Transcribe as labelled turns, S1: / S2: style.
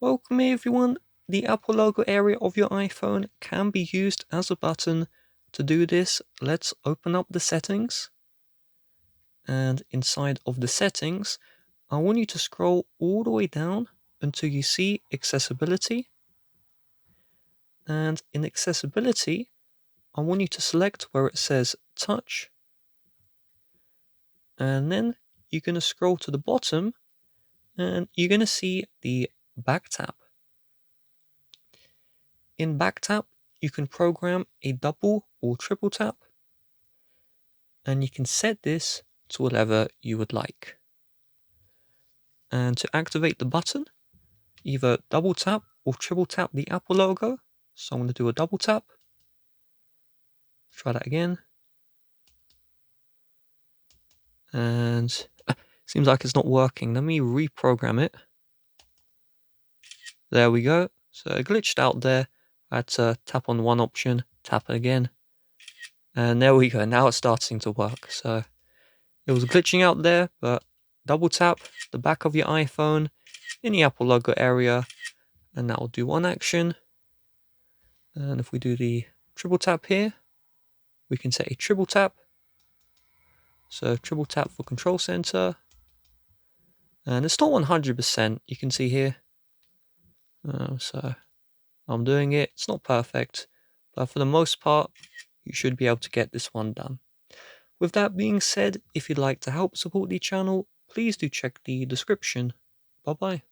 S1: Welcome everyone. The Apple logo area of your iPhone can be used as a button. To do this, let's open up the settings. And inside of the settings, I want you to scroll all the way down until you see accessibility. And in accessibility, I want you to select where it says touch. And then you're going to scroll to the bottom and you're going to see the back tap. In back tap, you can program a double or triple tap, and you can set this to whatever you would like. And to activate the button, either double tap or triple tap the Apple logo. So I'm going to do a double tap. Try that again. And seems like it's not working. Let me reprogram it. There we go. So it glitched out there. I had to tap on one option, tap it again. And there we go. Now it's starting to work. So it was glitching out there, but double tap the back of your iPhone in the Apple logo area, and that will do one action. And if we do the triple tap here, we can set a triple tap. So triple tap for control center. And it's not 100%, you can see here. So I'm doing it. It's not perfect, but for the most part, you should be able to get this one done. With that being said, if you'd like to help support the channel, please do check the description. Bye bye.